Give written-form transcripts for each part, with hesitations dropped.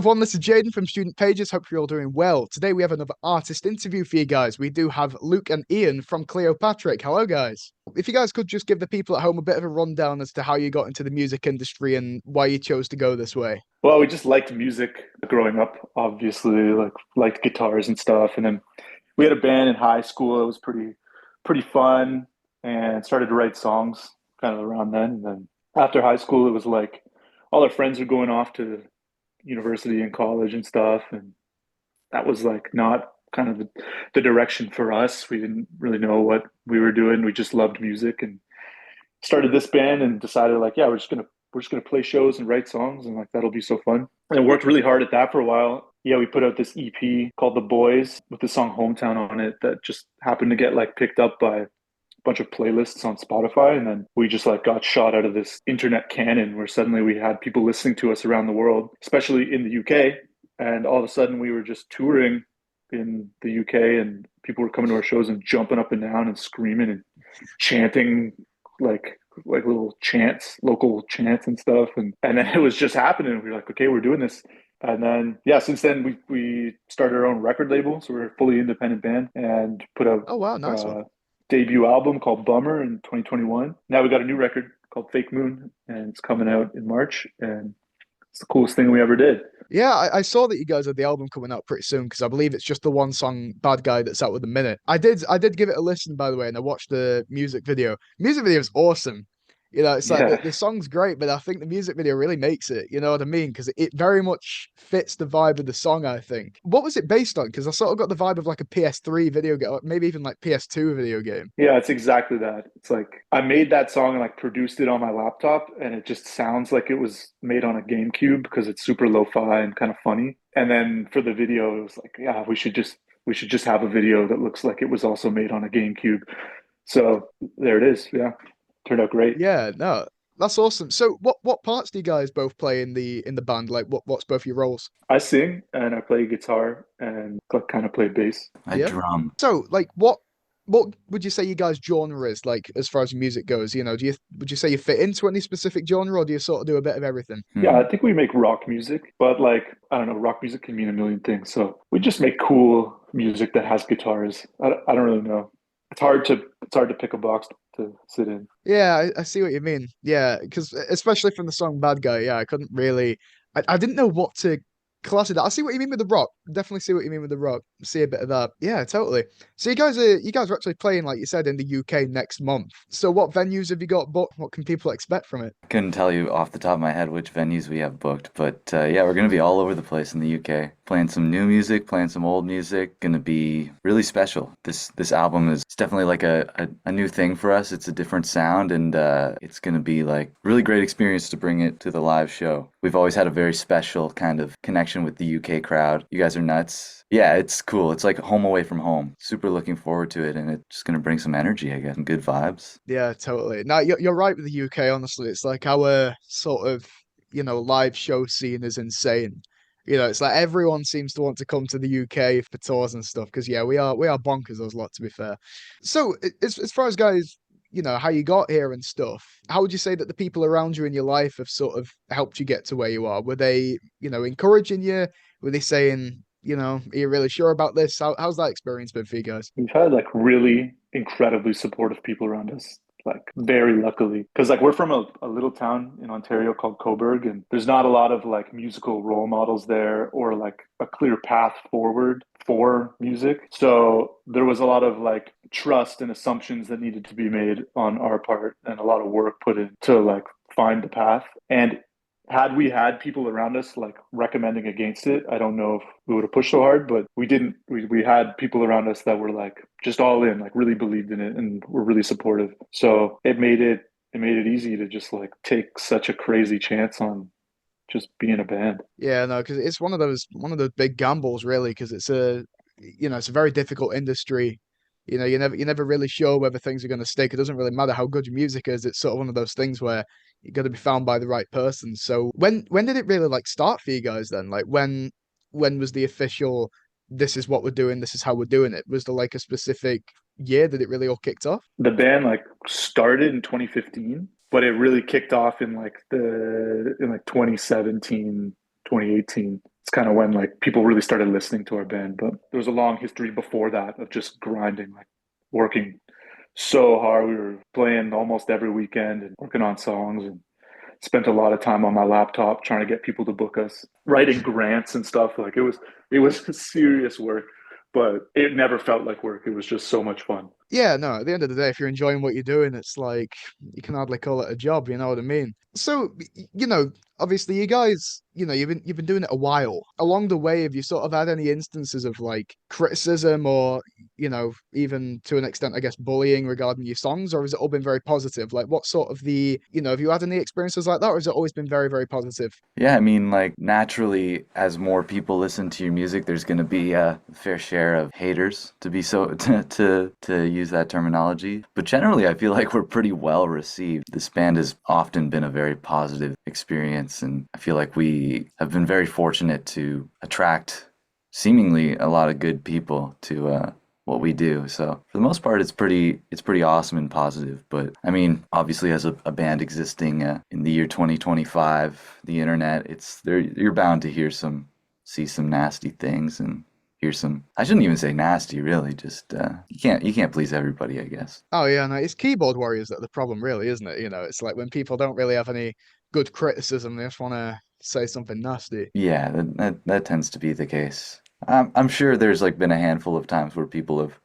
Everyone, this is Jayden from Student Pages. Hope you're all doing well. Today we have another artist interview for you guys. We do have Luke and Ian from Cleopatrick. Hello, guys. If you guys could just give the people at home a bit of a rundown as to how you got into the music industry and why you chose to go this way. Well, we just liked music growing up, obviously, like liked guitars and stuff. And then we had a band in high school. It was pretty fun and started to write songs kind of around then. And then after high school, it was like all our friends were going off to university and college and stuff. And that was like not kind of the direction for us. We didn't really know what we were doing. We just loved music and started this band and decided like, yeah, we're just gonna play shows and write songs and like that'll be so fun. And I worked really hard at that for a while. Yeah, we put out this EP called The Boys with the song Hometown on it that just happened to get like picked up by a bunch of playlists on Spotify. And then we just like got shot out of this internet cannon where suddenly we had people listening to us around the world, especially in the UK. And all of a sudden we were just touring in the UK and people were coming to our shows and jumping up and down and screaming and chanting like little chants, local chants and stuff. And then it was just happening. We were like, okay, we're doing this. And then yeah, since then we started our own record label. So we're a fully independent band and put out Oh, wow, nice one. a debut album called Bummer in 2021. Now we got a new record called Fake Moon and it's coming out in March. And it's the coolest thing we ever did. Yeah, I saw that you guys had the album coming out pretty soon because I believe it's just the one song "Bad Guy" that's out with the minute. I did give it a listen by the way, and I watched the music video. Music video is awesome. You know, it's like Yeah. the song's great, but I think the music video really makes it. You know what I mean? Because it very much fits the vibe of the song. I think. What was it based on? Because I sort of got the vibe of like a PS3 video game, or maybe even like PS2 video game. Yeah, it's exactly that. It's like I made that song and like produced it on my laptop, and it just sounds like it was made on a GameCube because it's super lo-fi and kind of funny. And then for the video, it was like, yeah, we should just have a video that looks like it was also made on a GameCube. So there it is. Yeah, turned out great. Yeah, no, that's awesome. So, what parts do you guys both play in the band? Like, what's both your roles? I sing and I play guitar and kind of play bass. I Yeah. drum. So, like, what would you say you guys' genre is like as far as music goes? You know, would you say you fit into any specific genre, or do you sort of do a bit of everything? Yeah, Hmm. I think we make rock music, but like I don't know, rock music can mean a million things. So we just make cool music that has guitars. I don't really know. It's hard to pick a box to sit in. Yeah, I see what you mean. Yeah, because especially from the song "Bad Guy," yeah, I couldn't really, I didn't know what to class it. I see what you mean with the rock. Definitely see what you mean with the rock. See a bit of that. Yeah, totally. So you guys are actually playing, like you said, in the UK next month. So what venues have you got booked? What can people expect from it? Couldn't tell you off the top of my head which venues we have booked, but yeah, we're gonna be all over the place in the UK, playing some new music, playing some old music. Gonna be really special. This album is it's definitely like a new thing for us. It's a different sound, and it's gonna be like really great experience to bring it to the live show. We've always had a very special kind of connection with the UK crowd. You guys are nuts. Yeah, it's cool. It's like home away from home. Super looking forward to it, and it's just gonna bring some energy, I guess, and good vibes. Yeah, totally. No, you're right with the UK, honestly. It's like our sort of, live show scene is insane. You know, it's like everyone seems to want to come to the UK for tours and stuff because yeah, we are bonkers those lot to be fair. So as far as guys, how you got here and stuff, how would you say that the people around you in your life have sort of helped you get to where you are? Were they, encouraging you? Were they saying, are you really sure about this? How's that experience been for you guys? We've had like really incredibly supportive people around us, like very luckily. Because like we're from a little town in Ontario called Cobourg, and there's not a lot of like musical role models there or like a clear path forward for music. So there was a lot of like trust and assumptions that needed to be made on our part and a lot of work put in to like find the path. And had we had people around us like recommending against it, I don't know if we would have pushed so hard, but we didn't. We had people around us that were like just all in, like really believed in it and were really supportive. So it made it easy to just like take such a crazy chance on just being a band. Yeah, no, because it's one of those big gambles, really, because it's a very difficult industry. You're never really sure whether things are going to stick. It doesn't really matter how good your music is. It's sort of one of those things where you got to be found by the right person. So when did it really like start for you guys then? Like when was the official? This is what we're doing. This is how we're doing it. Was there like a specific year that it really all kicked off? The band like started in 2015, but it really kicked off in like 2017, 2018. it's kind of when like people really started listening to our band. But there was a long history before that of just grinding, like working so hard. We were playing almost every weekend and working on songs, and spent a lot of time on my laptop trying to get people to book us, writing grants and stuff. Like it was serious work, but it never felt like work. It was just so much fun. Yeah, no, at the end of the day, if you're enjoying what you're doing, it's like you can hardly call it a job, you know what I mean? So, obviously you guys, you've been doing it a while. Along the way, have you sort of had any instances of like criticism or, even to an extent, I guess, bullying regarding your songs, or has it all been very positive? Like what sort of have you had any experiences like that, or has it always been very, very positive? Yeah, I mean, like naturally, as more people listen to your music, there's going to be a fair share of haters, to be so to use that terminology. But generally, I feel like we're pretty well received. This band has often been a very positive experience, and I feel like we have been very fortunate to attract seemingly a lot of good people to what we do. So for the most part, it's pretty awesome and positive. But I mean, obviously, as a band existing in the year 2025, the internet, it's there. You're bound to see some nasty things and hear some. I shouldn't even say nasty, really. Just you can't please everybody, I guess. Oh yeah, no, it's keyboard warriors that are the problem, really, isn't it? It's like when people don't really have any good criticism, they just want to say something nasty. Yeah, that tends to be the case. I'm sure there's like been a handful of times where people have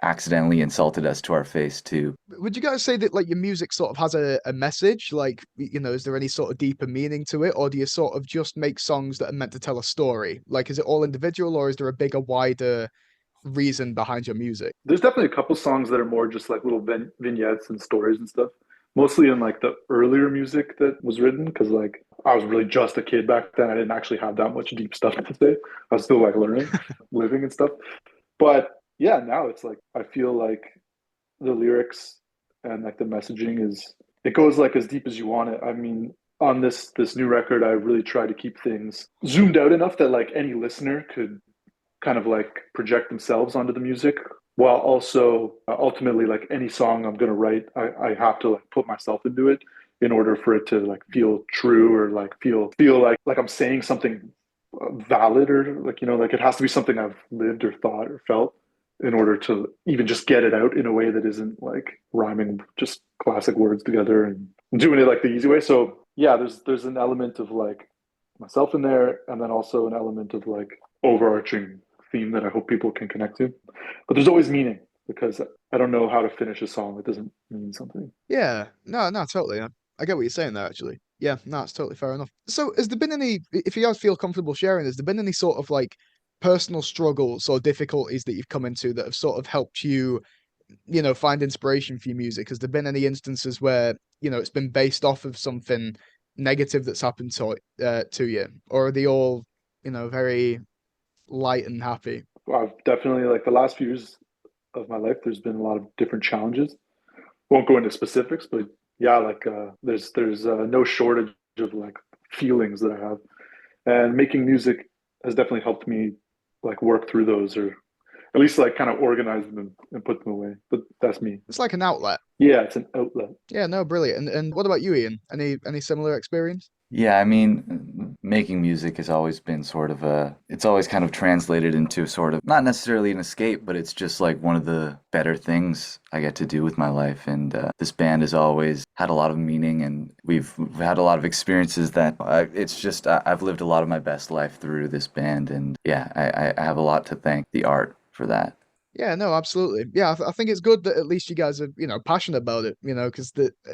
accidentally insulted us to our face too. Would you guys say that like your music sort of has a message? Like, is there any sort of deeper meaning to it, or do you sort of just make songs that are meant to tell a story? Like, is it all individual, or is there a bigger, wider reason behind your music? There's definitely a couple songs that are more just like little vignettes and stories and stuff. Mostly in like the earlier music that was written, because like I was really just a kid back then. I didn't actually have that much deep stuff to say. I was still like learning, living and stuff. But yeah, now it's like I feel like the lyrics and like the messaging is it goes like as deep as you want it. I mean, on this new record, I really try to keep things zoomed out enough that like any listener could kind of like project themselves onto the music, while also ultimately like any song I'm going to write, I have to like put myself into it in order for it to like feel true, or like feel like I'm saying something valid, or like like it has to be something I've lived or thought or felt in order to even just get it out in a way that isn't like rhyming just classic words together and doing it like the easy way. So yeah, there's an element of like myself in there, and then also an element of like overarching theme that I hope people can connect to. But there's always meaning, because I don't know how to finish a song that doesn't mean something. Yeah, no, no, totally. I get what you're saying there, actually. Yeah, no, it's totally fair enough. So, has there been any, if you guys feel comfortable sharing, has there been any sort of like personal struggles or difficulties that you've come into that have sort of helped you, find inspiration for your music? Has there been any instances where, it's been based off of something negative that's happened to you? Or are they all, very light and happy? I've definitely like the last few years of my life, there's been a lot of different challenges. Won't go into specifics, but yeah, like there's no shortage of like feelings that I have, and making music has definitely helped me like work through those, or at least like kind of organize them and put them away. But that's me. It's like an outlet. Yeah, it's an outlet. Yeah, no, brilliant. And what about you, Ian? Any similar experience? Yeah, I mean, making music has always been sort of it's always kind of translated into sort of, not necessarily an escape, but it's just like one of the better things I get to do with my life. And this band has always had a lot of meaning, and we've had a lot of experiences that it's just, I've lived a lot of my best life through this band. And yeah, I have a lot to thank the art for that. Yeah, no, absolutely. Yeah, I think it's good that at least you guys are, passionate about it, because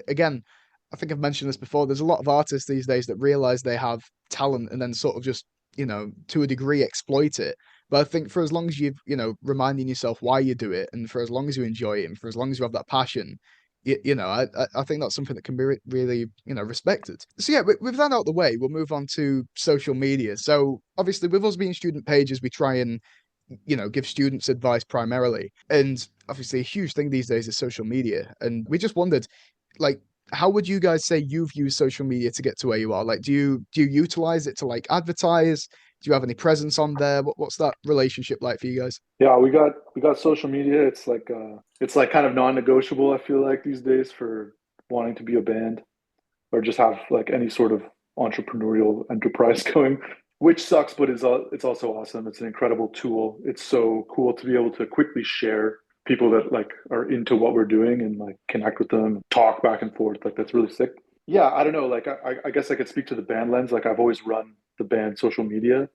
again, I think I've mentioned this before, there's a lot of artists these days that realize they have talent and then sort of just, to a degree exploit it. But I think for as long as you've, reminding yourself why you do it, and for as long as you enjoy it, and for as long as you have that passion, I think that's something that can be really, respected. So yeah, with that out the way, we'll move on to social media. So obviously with us being student pages, we try and give students advice primarily. And obviously, a huge thing these days is social media. And we just wondered, like, how would you guys say you've used social media to get to where you are? Like, do you utilize it to like advertise? Do you have any presence on there? What's that relationship like for you guys? Yeah, we got social media. It's like kind of non-negotiable, I feel like these days, for wanting to be a band or just have like any sort of entrepreneurial enterprise going. which sucks, but it's also awesome. It's an incredible tool. It's so cool to be able to quickly share people that like are into what we're doing and like connect with them, talk back and forth. Like that's really sick. Yeah, I don't know. Like I guess I could speak to the band lens. Like I've always run the band social media,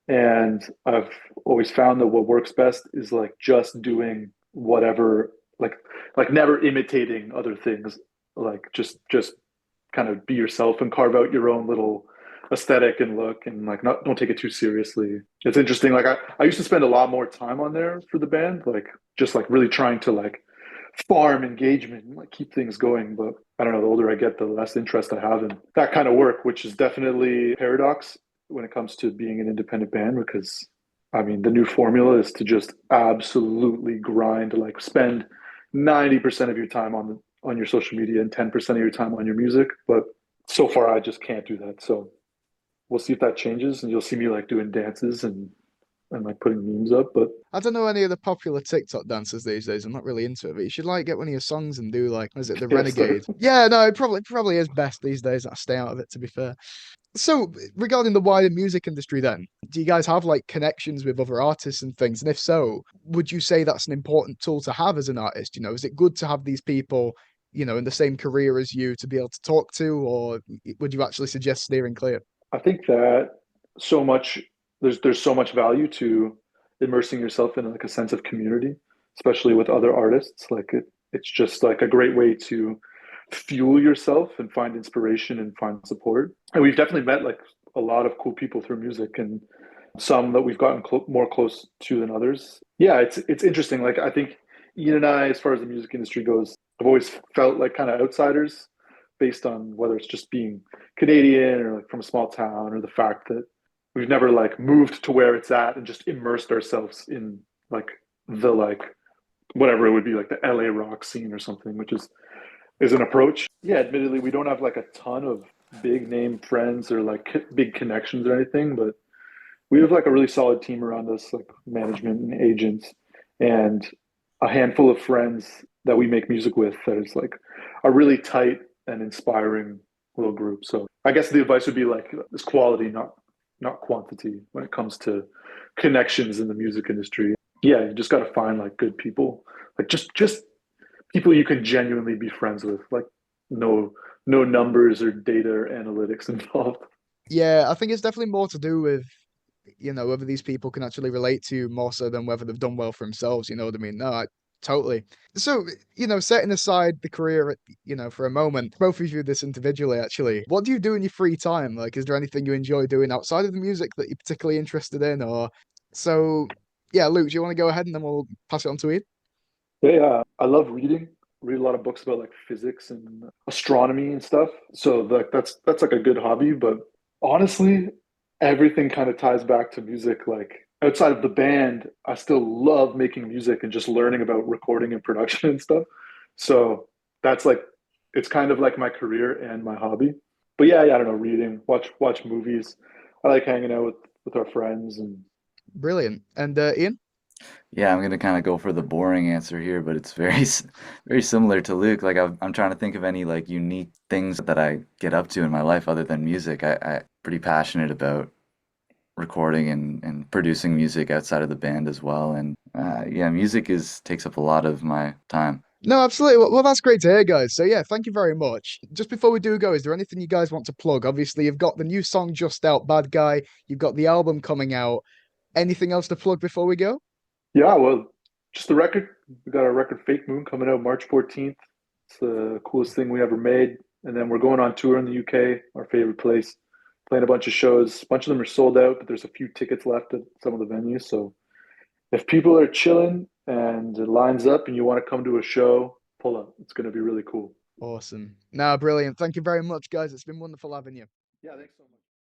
and I've always found that what works best is like just doing whatever, like never imitating other things. Like just kind of be yourself and carve out your own little aesthetic and look, and like not don't take it too seriously. It's interesting. Like I used to spend a lot more time on there for the band, like just like really trying to like farm engagement and like keep things going. But I don't know, the older I get, the less interest I have in that kind of work, which is definitely a paradox when it comes to being an independent band, because I mean the new formula is to just absolutely grind, like spend 90% of your time on your social media and 10% of your time on your music. But so far I just can't do that. So we'll see if that changes, and you'll see me like doing dances and like putting memes up. But I don't know any of the popular TikTok dancers these days. I'm not really into it, but you should like get one of your songs and do like, is it the yeah, Renegade? Yeah, no, it probably is best these days. I stay out of it, to be fair. So, regarding the wider music industry, then, do you guys have like connections with other artists and things? And if so, would you say that's an important tool to have as an artist? You know, is it good to have these people, you know, in the same career as you to be able to talk to, or would you actually suggest steering clear? I think that so much there's so much value to immersing yourself in like a sense of community, especially with other artists. Like it's just like a great way to fuel yourself and find inspiration and find support. And we've definitely met like a lot of cool people through music, and some that we've gotten more close to than others. Yeah, it's interesting. Like I think Ian and I, as far as the music industry goes, have always felt like kind of outsiders based on whether it's just being Canadian or like from a small town, or the fact that we've never like moved to where it's at and just immersed ourselves in like the like whatever it would be, like the LA rock scene or something, which is an approach. Yeah, admittedly, we don't have like a ton of big name friends or like big connections or anything, but we have like a really solid team around us, like management and agents, and a handful of friends that we make music with that is like a really tight and inspiring little group. So I guess the advice would be like this quality, not quantity when it comes to connections in the music industry. Yeah, you just got to find like good people, like just people you can genuinely be friends with, like no numbers or data or analytics involved. Yeah, I think it's definitely more to do with, you know, whether these people can actually relate to you more so than whether they've done well for themselves. You know what I mean? No, totally. So, you know, setting aside the career, you know, for a moment, both of you do this individually, actually. What do you do in your free time? Like, is there anything you enjoy doing outside of the music that you're particularly interested in? Or so, yeah, Luke, do you want to go ahead and then we'll pass it on to Ian? Yeah, I love reading. Read a lot of books about like physics and astronomy and stuff. So like that's like a good hobby. But honestly, everything kind of ties back to music. Like outside of the band, I still love making music and just learning about recording and production and stuff. So that's like it's kind of like my career and my hobby. But yeah, I don't know, reading, watch movies. I like hanging out with our friends and Brilliant. And Ian? Yeah, I'm gonna kind of go for the boring answer here, but it's very similar to Luke. Like I'm trying to think of any like unique things that I get up to in my life other than music. I'm pretty passionate about recording and producing music outside of the band as well. And yeah, music is takes up a lot of my time. No, absolutely. Well, that's great to hear, guys. So, yeah, thank you very much. Just before we do go, is there anything you guys want to plug? Obviously, you've got the new song just out, Bad Guy. You've got the album coming out. Anything else to plug before we go? yeah, well, just the record. We got our record Fake Moon coming out March 14th. It's the coolest thing we ever made. And then we're going on tour in the UK, our favorite place, playing a bunch of shows. A bunch of them are sold out, but there's a few tickets left at some of the venues. So if people are chilling and it lines up and you want to come to a show, pull up. It's going to be really cool. Awesome. No, brilliant. Thank you very much, guys. It's been wonderful having you. Yeah, thanks so much.